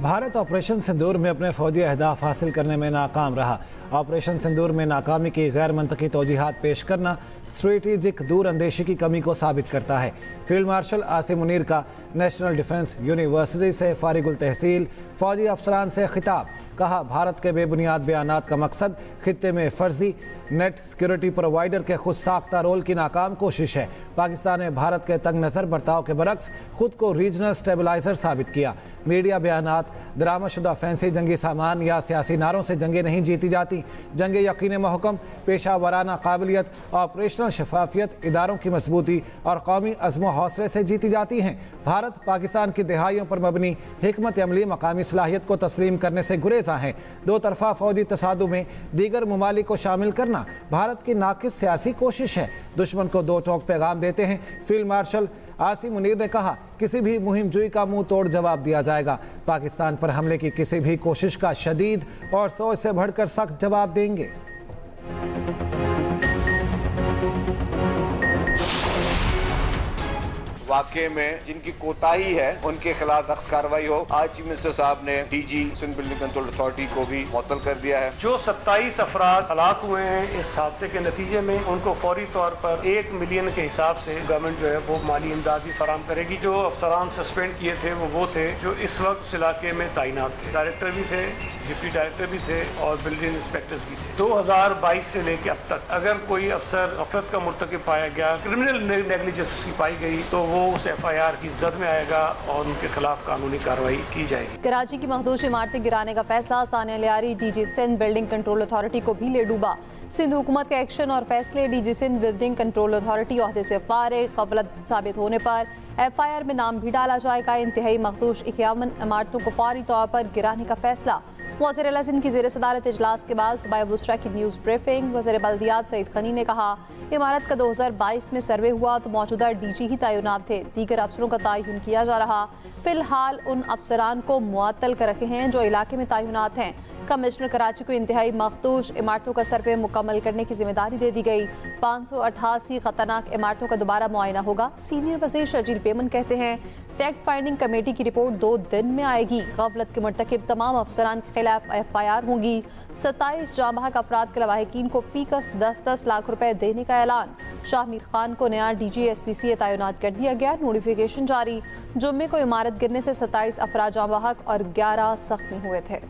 Bharat operation सिंदूर में अपने फौजी अहदाफ हासिल करने में नाकाम रहा। ऑपरेशन सिंदूर में नाकामी की गैर मंतकी तौजीहात पेश करना स्ट्रेटेजिक दूर अंदेशी की कमी को साबित करता है। फील्ड मार्शल आसिम मुनीर का नेशनल डिफेंस यूनिवर्सिटी से फारिगुल तहसील फौजी अफसरान से खिताब। कहा, भारत के बेबुनियाद बयानात का मकसद खित्ते में फर्जी नेट सिक्योरिटी प्रोवाइडर के खुद साख्ता रोल की नाकाम कोशिश है। पाकिस्तान ने भारत के तंग नज़र बर्ताव के बरक्स खुद को रीजनल स्टेबलाइजर साबित किया। मीडिया बयानात दरामदशुदा फैंसी जंगी सामान या सियासी नारों से जंगें नहीं जीती जाती। जंगे यकीन महकम, पेशा वराना काबिलियत, ऑपरेशनल शफाफियत, इदारों की मजबूती और कौमी अज़्म हौसले से जीती जाती हैं। भारत पाकिस्तान की दहाइयों पर मबनी हिकमत अमली मकामी सलाहियत को तस्लीम करने से गुरेज़ा है। दो तरफा फौजी तसादुम में दीगर ममालिक को शामिल करना भारत की नाकिस सियासी कोशिश है। दुश्मन को दो टोक पैगाम देते हैं। फील्ड मार्शल आसिम मुनीर ने कहा, किसी भी मुहिम जुई का मुंह तोड़ जवाब दिया जाएगा। पाकिस्तान पर हमले की किसी भी कोशिश का शदीद और सोच से बढ़कर सख्त जवाब देंगे। वाकये में जिनकी कोताही है उनके खिलाफ सख्त कार्रवाई हो। आज चीफ मिनिस्टर साहब ने DG Sindh building control authority को भी मुअत्तल कर दिया है। जो 27 अफराद हलाक हुए हैं इस हादसे के नतीजे में, उनको फौरी तौर पर 1 मिलियन के हिसाब से गवर्नमेंट जो है वो माली इमदाद भी फराम करेगी। जो अफसरान सस्पेंड किए थे वो थे जो इस वक्त इस इलाके में तैनात थे। डायरेक्टर भी थे, डिप्टी डायरेक्टर भी थे और बिल्डिंग इंस्पेक्टर्स भी थे। 2022 से लेकर अब तक अगर कोई अफसर गफलत का मुर्तकिब पाया गया, क्रिमिनल नेग्लिजेंस उसकी पाई गई, तो वो उस FIR की जद में आएगा और उनके खिलाफ कानूनी कार्रवाई की जाएगी। कराची की महदूश इमारतें गिराने का फैसला सानिया Lyari DG Sindh building control authority को भी ले डूबा। सिंध हुकूमत के एक्शन और फैसले DG Sindh building control authority ओहदे से फारिग। गफलत साबित होने पर FIR में नाम भी डाला जाएगा। इंतहाई महदूश 51 इमारतों को फौरी तौर पर गिराने का फैसला। वज़ीर आला सिंध की ज़ेर सदारत इजलास के बाद सुबह बुस्रा की न्यूज़ ब्रीफिंग। वज़ीर बल्दियात सईद खनी ने कहा, इमारत का 2022 में सर्वे हुआ तो मौजूदा DG ही तैनात थे, दीगर अफसरों का तयन किया जा रहा। फिलहाल उन अफसरान को मुअत्तल कर रखे हैं जो इलाके में तैनात हैं। कमिश्नर कराची को इंतहाई मखदूश इमारतों का सर्वे मुकम्मल करने की जिम्मेदारी दे दी गई। 588 खतरनाक इमारतों का दोबारा मुआयना होगा। सीनियर वज़ीर शर्जील पेमन कहते हैं, फैक्ट फाइंडिंग कमेटी की रिपोर्ट 2 दिन में आएगी। गफलत के मुर्तकिब तमाम अफसरान के खिलाफ FIR होंगी। 27 जांबाहक अफराद के लवाहिकीन को फीकस 10-10 लाख रुपए देने का ऐलान। शाहमीर खान को नया DG SPCA तैनात कर दिया गया। नोटिफिकेशन जारी। जुम्मे को इमारत गिरने से 27 अफराद जांबाहक और 11 जख्मी हुए थे।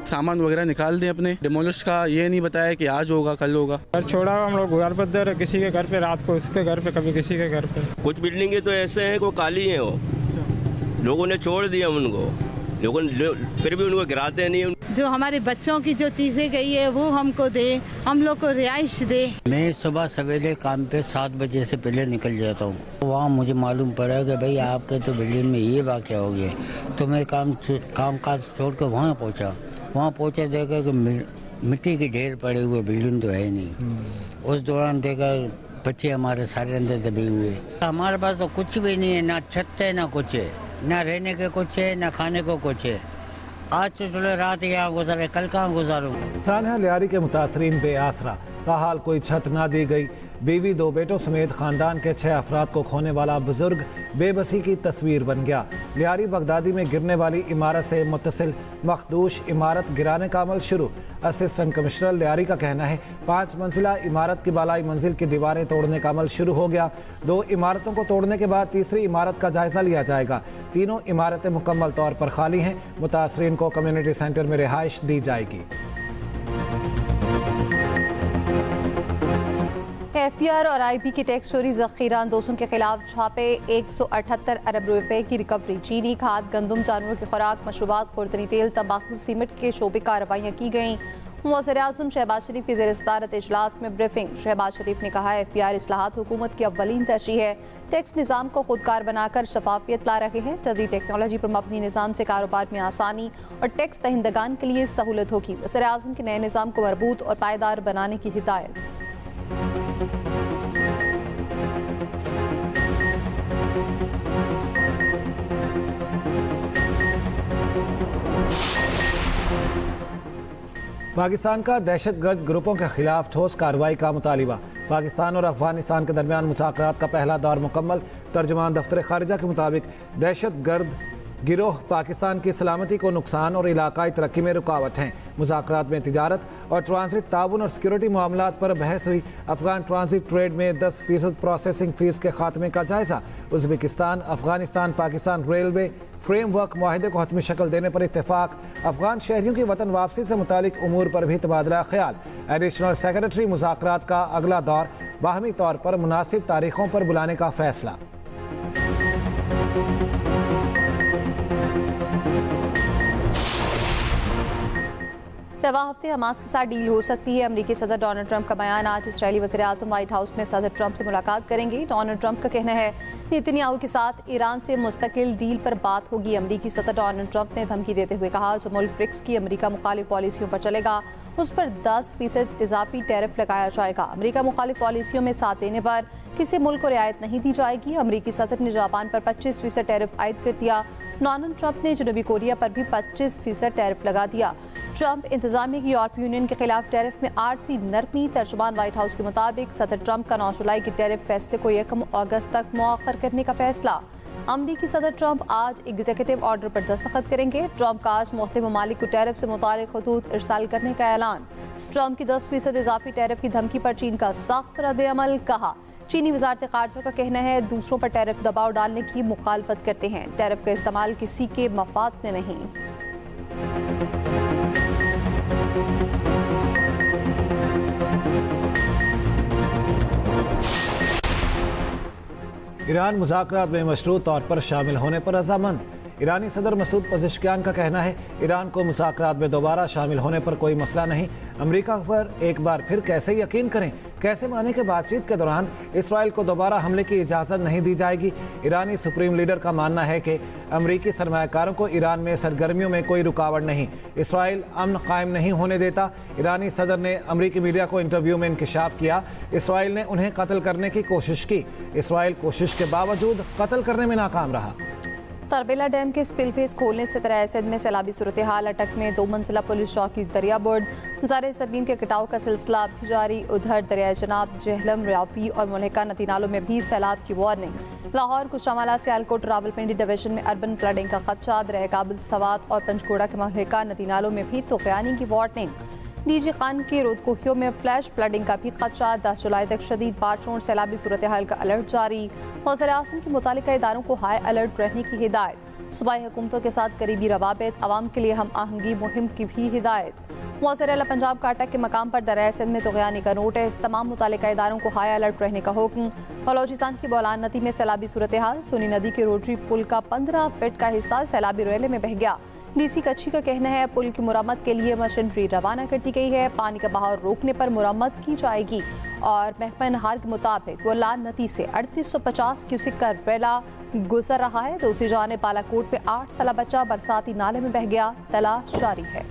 सामान वगैरह निकाल दें अपने। डिमोलिश का ये नहीं बताया कि आज होगा कल होगा। घर छोड़ा हम लोग घर पर दे रहे, किसी के घर पे रात को उसके घर पे, कभी किसी के घर पे। कुछ बिल्डिंगें तो ऐसे हैं को काली हैं, वो लोगों ने छोड़ दिया उनको, लोगों फिर भी उनको गिराते नहीं। जो हमारे बच्चों की जो चीजें गई है वो हमको दे, हम लोग को रिहाइश दे। मैं सुबह सवेरे काम पे 7 बजे से पहले निकल जाता हूँ। वहाँ मुझे मालूम पड़ा कि भाई आपके तो बिल्डिंग में ये वाक़या हो गया, तो मैं काम काज छोड़ कर वहाँ पहुँचा। वहाँ पहुँचे देखा कि मिट्टी के ढेर पड़े हुए, बिल्डिंग तो है नहीं। उस दौरान देखा बच्चे हमारे सारे अंदर दबे हुए। हमारे पास तो कुछ भी नहीं है, ना छत है ना कुछ है, ना रहने के कुछ है ना खाने को कुछ है। आज तो चलो रात यहाँ गुजारे, कल कहाँ गुजारूँ। सानिया लियारी के मुतासरीन बेआसरा, ताहाल कोई छत ना दी गई। बीवी 2 बेटों समेत खानदान के 6 अफराद को खोने वाला बुजुर्ग बेबसी की तस्वीर बन गया। लियारी बगदादी में गिरने वाली इमारत से मुत्तसिल मखदूश इमारत गिराने का अमल शुरू। असिस्टेंट कमिश्नर लियारी का कहना है, 5 मंजिला इमारत की बालाई मंजिल की दीवारें तोड़ने का अमल शुरू हो गया। 2 इमारतों को तोड़ने के बाद तीसरी इमारत का जायजा लिया जाएगा। तीनों इमारतें मुकम्मल तौर पर खाली हैं। मुतासरीन को कम्युनिटी सेंटर में रिहाइश दी जाएगी। FPR और IB की टैक्स चोरी ज़ख़ीरा अंदोज़ों के खिलाफ छापे। 178 अरब रुपए की रिकवरी। चीनी, खाद, गंदम, जानवरों की खुराक, मशरूबात, खुर्दनी तेल, तंबाकू, सीमेंट के शोबे कार्रवाइयाँ की गईं। वज़ीर-ए-आज़म शहबाज शरीफ की ज़ेर सदारत इजलास में ब्रीफिंग। शहबाज शरीफ ने कहा, FPR इस्लाहात हुकूमत की अव्वलीन तरजीह है। टैक्स निज़ाम को खुदकार बनाकर शफाफियत ला रहे हैं। जदीद टेक्नोलॉजी पर मबनी निज़ाम से कारोबार में आसानी और टैक्स दहिंदगान के लिए सहूलत होगी। वज़ीर-ए-आज़म के नए निज़ाम को मरबूत और पायदार बनाने की हिदायत। पाकिस्तान का दहशतगर्द ग्रुपों के खिलाफ ठोस कार्रवाई का मुतालिबा। पाकिस्तान और अफगानिस्तान के दरमियान मुज़ाकरात का पहला दौर मुकम्मल। तर्जुमान दफ्तर खारिजा के मुताबिक दहशतगर्द गिरोह पाकिस्तान की सलामती को नुकसान और इलाकाई तरक्की में रुकावट हैं। मुज़ाकरात में तिजारत और ट्रांजिट ताउन और सिक्योरिटी मामलात पर बहस हुई। अफगान ट्रांजिट ट्रेड में 10% प्रोसेसिंग फीस के खात्मे का जायजा। Uzbekistan Afghanistan Pakistan railway framework माहिदे को हतमी शक्ल देने पर इत्तेफाक। अफगान शहरियों की वतन वापसी से मुतालिक उमूर पर भी तबादला ख्याल। एडिशनल सेक्रेटरी मुज़ाकरात का अगला दौर बाहमी तौर पर मुनासिब तारीखों पर बुलाने का फैसला। रवा हफ्ते हमास के साथ डील हो सकती है। अमरीकी सदर डोनाल्ड ट्रंप का बयान। आज इस्राएली वज़ीर आज़म व्हाइट हाउस में सदर ट्रंप से मुलाकात करेंगे। डोनाल्ड ट्रंप का कहना है नेतन्याहू के साथ ईरान से मुस्तकिल डील पर बात होगी। अमरीकी सदर डोनाल्ड ट्रंप ने धमकी देते हुए कहा जो मुल्क ब्रिक्स की अमरीका मुखालिफ पॉलिसियों पर चलेगा उस पर 10% इजाफी टैरिफ लगाया जाएगा। अमरीका मुखालिफ पॉलिसियों में साथ देने पर किसी मुल्क को रियायत नहीं दी जाएगी। अमरीकी सदर ने जापान पर 25% टैरिफ आयद कर दिया। डोनाल्ड ट्रंप ने जनूबी कोरिया पर भी 25% टैरिफ लगा दिया। ट्रंप इंतजामिया की यूरोपीय यूनियन के खिलाफ टैरिफ में आरसी नरमी। तर्जुमान व्हाइट हाउस के मुताबिक सदर ट्रंप का 9 जुलाई के टैरिफ फैसले को 1 अगस्त तक मुअख्खर करने का फैसला। अमरीकी सदर ट्रंप आज एग्जीक्यूटिव ऑर्डर पर दस्तखत करेंगे। ट्रंप का आज मुख्तलिफ ममालिक को टैरिफ से मुतालिक खतूत इरसाल करने का ऐलान। ट्रंप की 10% इजाफी टैरिफ की धमकी पर चीन का सख्त रद्द-ए-अमल। कहा चीनी वजारत खारजा का कहना है दूसरों पर टैरिफ दबाव डालने की मुखालफत करते हैं। टैरिफ का इस्तेमाल किसी के मफाद में नहीं। ईरान मुज़ाकरात में मशरूत तौर पर शामिल होने पर रज़ामंद। ईरानी सदर मसूद पज़ेश्कियान का कहना है ईरान को मुज़ाकरात में दोबारा शामिल होने पर कोई मसला नहीं। अमरीका पर एक बार फिर कैसे यकीन करें, कैसे माने कि बातचीत के दौरान इसराइल को दोबारा हमले की इजाज़त नहीं दी जाएगी। ईरानी सुप्रीम लीडर का मानना है कि अमरीकी सरमायाकारों को ईरान में सरगर्मियों में कोई रुकावट नहीं। इसराइल अमन कायम नहीं होने देता। ईरानी सदर ने अमरीकी मीडिया को इंटरव्यू में इंकशाफ किया इसराइल ने उन्हें कत्ल करने की कोशिश की। इसराइल कोशिश के बावजूद कत्ल करने में नाकाम रहा। तरबेला डैम के स्पिलफेस खोलने से तरह सिंध में सैलाबी सूरत हाल। अटक में 2 मंजिला पुलिस चौकी दरिया बोर्ड। ज़ारे ज़मीन के कटाव का सिलसिला भी जारी। उधर दरिया जनाब जहलम रावी और मुल्हिका नदी नालों में भी सैलाब की वार्निंग। लाहौर कुशामाला सियालकोट रावलपिंडी डिवीजन में अर्बन फ्लडिंग का खदशा। दरिया काबुल सवात और पंचगोड़ा के मुल्हिका नदी नालों में भी तूफ़ानी की वार्निंग। डीजी खान की रोदकोहियों में फ्लैश फ्लडिंग का भी खदशा। 10 जुलाई तक शदीद बारिशों और सैलाबी सूरत हाल का अलर्ट जारी। वज़ीर आज़म की मुतालिका इदारों को हाई अलर्ट रहने की हिदायत। सूबाई हुकूमतों के साथ करीबी रवाबित आवाम के लिए हम आहंगी मुहिम की भी हिदायत। वज़ीर आला पंजाब का अटक के मकाम पर दरिया सिंध में तूग़यानी का नोटिस। तमाम मुतालिका इदारों को हाई अलर्ट रहने का हुक्म। बलोचिस्तान की बोलान नदी में सैलाबी सूरत हाल। सोनी नदी के रोटरी पुल का 15 फीट का हिस्सा सैलाबी रेले में बह गया। डीसी कच्ची का कहना है पुल की मुरम्मत के लिए मशीनरी रवाना कर दी गई है। पानी का बहाव रोकने पर मुरम्मत की जाएगी। और महकमा नहार के मुताबिक बोलान नदी से 3850 क्यूसिक का रेला गुजर रहा है। दूसरी जानिब बालाकोट में 8 साला बच्चा बरसाती नाले में बह गया। तलाश जारी है।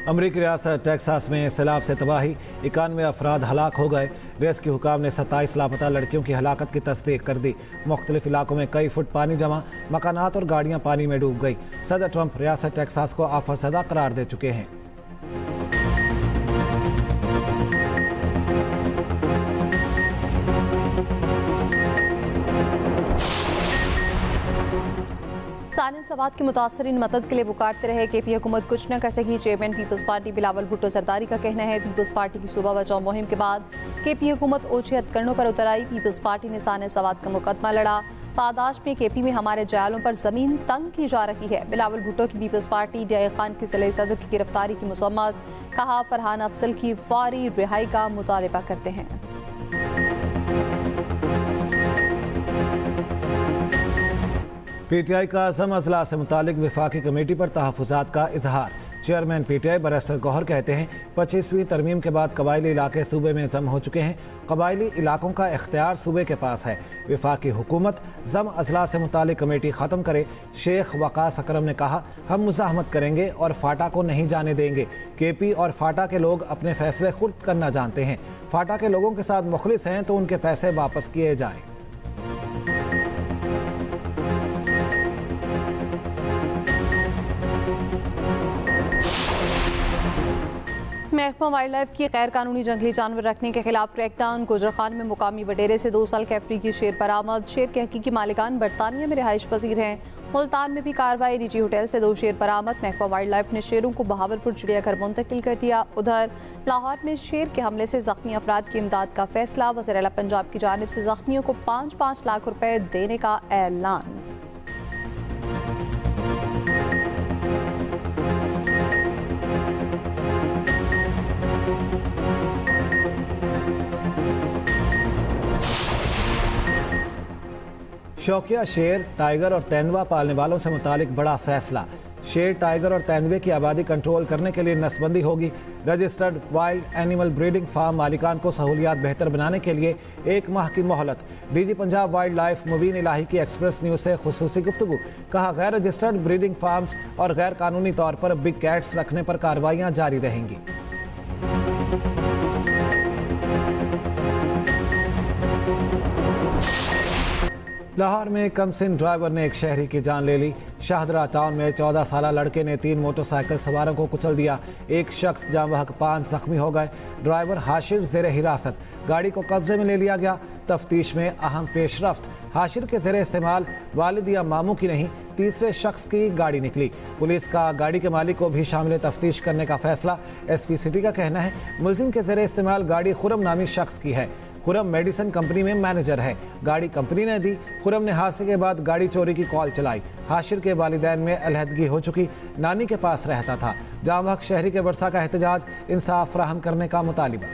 अमरीकी रियासत टेक्सास में सैलाब से तबाही। 91 अफराद हलाक हो गए। रेस्क्यू हुकाम ने 27 लापता लड़कियों की हलाकत की तस्दीक कर दी। मुख्तलिफ इलाकों में कई फुट पानी जमा। मकानात और गाड़ियां पानी में डूब गई। सदर ट्रंप रियासत टेक्सास को आफतज़दा करार दे चुके हैं। सानिया सवात की मुतासरीन मदद के लिए पुकारते रहे। KP हुकूमत कुछ न कर सकी। Chairman People's Party Bilawal Bhutto Zardari का कहना है पीपल्स पार्टी की सूबा बचाओ मुहिम के बाद KP हुकूमत ओछे हथकंडों पर उतर आई। पीपल्स पार्टी ने सानिया सवात का मुकदमा लड़ा। पादाश में KP में हमारे जालों पर जमीन तंग की जा रही है। बिलावल भुट्टो की पीपल्स पार्टी DI खान की ज़िले सदर की गिरफ्तारी की मसम्मत। कहा फरहान अफजल की फौरी रिहाई का मुतालबा करते हैं। PTI का अज़म अजला से मुतालिक वफाकी कमेटी पर तहफ़्फ़ुज़ात का इजहार। चेयरमैन PTI बैरिस्टर गौहर कहते हैं 25वीं तरमीम के बाद कबायली इलाके सूबे में जम हो चुके हैं। कबायली इलाकों का इख्तियार सूबे के पास है। वफाकी हुकूमत जम अजला से मुतालिक कमेटी ख़त्म करे। शेख वक़ास अकरम ने कहा हम मुज़ाहमत करेंगे और फाटा को नहीं जाने देंगे। KP और फाटा के लोग अपने फैसले खुद करना जानते हैं। फाटा के लोगों के साथ मुखलिस हैं तो उनके पैसे वापस किए जाएँ। महकमा वाइल्ड लाइफ की गैर कानूनी जंगली जानवर रखने के खिलाफ क्रैकडाउन। गुजरखान में मुकामी बटेरे से 2 साल कैफरी की शेर बरामद। शेर के हकीकी मालिकान बरतानिया में रिहाइश पजीर हैं। मुल्तान में भी कार्रवाई। निजी होटल से 2 शेर बरामद। महकमा वाइल्ड लाइफ ने शेरों को बहावलपुर चिड़ियाघर मुंतकिल कर दिया। उधर लाहौर में शेर के हमले से जख्मी अफराद की इमदाद का फैसला। वज़ीर आला पंजाब की जानिब से जख्मियों को 5-5 लाख रुपए देने का ऐलान। शौकिया शेर, टाइगर और तेंदुआ पालने वालों से मुतालिक बड़ा फैसला। शेर, टाइगर और तेंदुए की आबादी कंट्रोल करने के लिए नसबंदी होगी। Registered wild animal breeding farm मालिकान को सहूलियात बेहतर बनाने के लिए 1 माह की मोहलत। डीजी पंजाब वाइल्ड लाइफ मुबीन इलाही की एक्सप्रेस न्यूज से खुसूसी गुफ्तगू। कहा, गैर रजिस्टर्ड ब्रीडिंग फार्म्स और गैर कानूनी तौर पर बिग कैट्स रखने पर कार्रवाइयां जारी रहेंगी। लाहौर में कमसिन ड्राइवर ने एक शहरी की जान ले ली। शाहदरा टाउन में 14 साला लड़के ने 3 मोटरसाइकिल सवारों को कुचल दिया। एक शख्स जाँ बहक 5 जख्मी हो गए। ड्राइवर हाशिर जेर हिरासत। गाड़ी को कब्जे में ले लिया गया। तफ्तीश में अहम पेशरफ्त। हाशिर के जेर इस्तेमाल वालिद या मामू की नहीं, तीसरे शख्स की गाड़ी निकली। पुलिस का गाड़ी के मालिक को भी शामिल तफ्तीश करने का फैसला। SP सिटी का कहना है, मुलजिम के जेर इस्तेमाल गाड़ी खुरम नामी शख्स की है। खुरम मेडिसिन कंपनी में मैनेजर है। गाड़ी कंपनी ने दी। खुरम ने हादसे के बाद गाड़ी चोरी की कॉल चलाई। हाशिर के वालिदैन में अलहदगी हो चुकी, नानी के पास रहता था। जाँ बहक शहरी के वर्षा का एहतजाज, इंसाफ फराहम करने का मुतालिबा।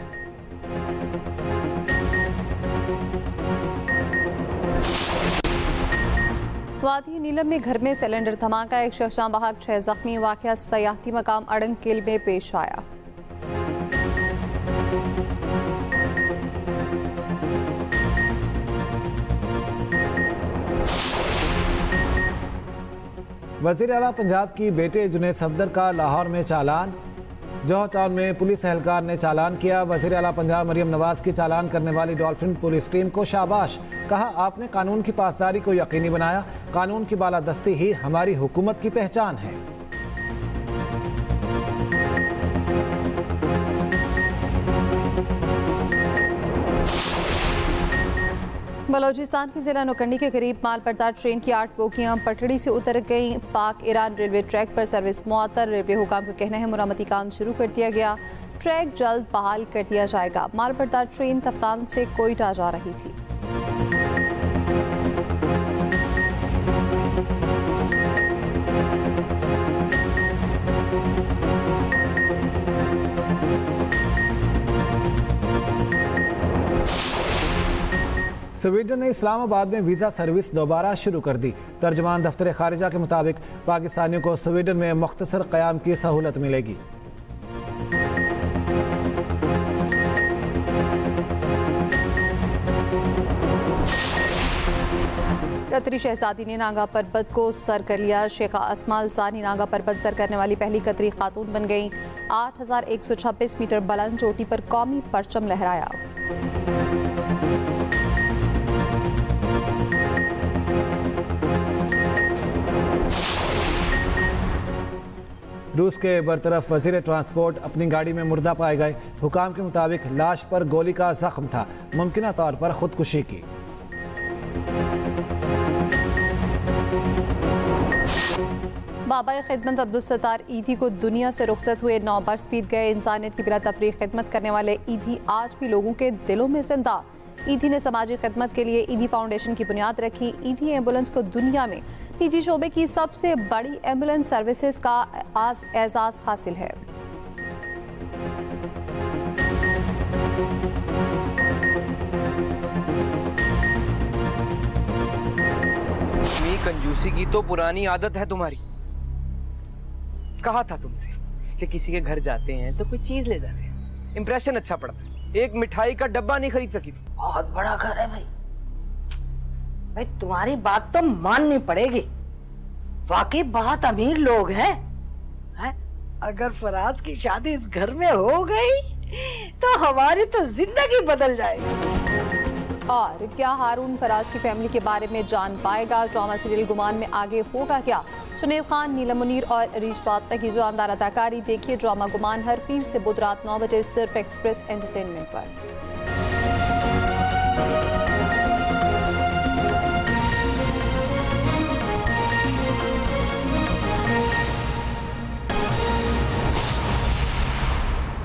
वादी नीलम में घर में सिलेंडर धमाका। 1 शख्स जाँ बहक, 6 जख्मी। वाक़या सयाहती मकाम अड़ंगकिल में पेश आया। वज़ीर आला पंजाब की बेटे जुनैद सफदर का लाहौर में चालान। जौहर टाउन में पुलिस एहलकार ने चालान किया। वज़ीर आला पंजाब मरियम नवाज की चालान करने वाली डॉल्फिन पुलिस टीम को शाबाश। कहा, आपने कानून की पासदारी को यकीनी बनाया। कानून की बालादस्ती ही हमारी हुकूमत की पहचान है। बलोचिस्तान की जिला नौकंडी के करीब मालबरदार ट्रेन की 8 बोगियां पटड़ी से उतर गई। पाक ईरान रेलवे ट्रैक पर सर्विस मुअत्तल। रेलवे हुकाम का कहना है मुरम्मती काम शुरू कर दिया गया। ट्रैक जल्द बहाल कर दिया जाएगा। मालबरदार ट्रेन तफ्तान से कोयटा जा रही थी। स्वीडन ने इस्लामाबाद में वीज़ा सर्विस दोबारा शुरू कर दी। तर्जमान दफ्तर खारिजा के मुताबिक पाकिस्तानियों को स्वीडन में मुख्तसर क़याम की सहूलत मिलेगी। कतरी शहजादी ने नागा पर्वत को सर कर लिया। शेखा अस्मा अल सानी नागा पर्वत सर करने वाली पहली कतरी खातून बन गई। 8126 मीटर बुलंद चोटी पर कौमी परचम लहराया। रूस के बरतरफ वजीर ट्रांसपोर्ट अपनी गाड़ी में मुर्दा पाए गए। हुकाम के मुताबिक लाश पर गोली का जख्म था। मुमकिना तौर पर खुदकुशी की। बाबा खिदमत अब्दुल सत्तार ईदी को दुनिया से रुखसत हुए 9 बरस बीत गए। इंसानियत की बिला तफरीक खिदमत करने वाले ईदी आज भी लोगों के दिलों में जिंदा। ईदी ने समाजी खिदमत के लिए ईदी फाउंडेशन की बुनियाद रखी। ईदी एम्बुलेंस को दुनिया में निजी शोबे की सबसे बड़ी एम्बुलेंस सर्विसेज का आज एजाज हासिल है। कंजूसी की तो पुरानी आदत है तुम्हारी। कहा था तुमसे कि किसी के घर जाते हैं तो कोई चीज ले जाते हैं, इंप्रेशन अच्छा पड़ता है। एक मिठाई का डब्बा नहीं खरीद सकी। बहुत बड़ा घर है भाई। भाई तुम्हारी बात तो माननी पड़ेगी। वाकई बहुत अमीर लोग हैं। अगर फराज की शादी इस घर में हो गई तो हमारी तो जिंदगी बदल जाएगी। और क्या हारून फराज की फैमिली के बारे में जान पाएगा? ड्रामा सीरियल गुमान में आगे होगा क्या? जुनैद खान, नीलम मुनीर और अरीश फातमा की जानदार अदाकारी देखिए ड्रामा गुमान हर पीर से बुध रात 9 बजे सिर्फ एक्सप्रेस एंटरटेनमेंट पर।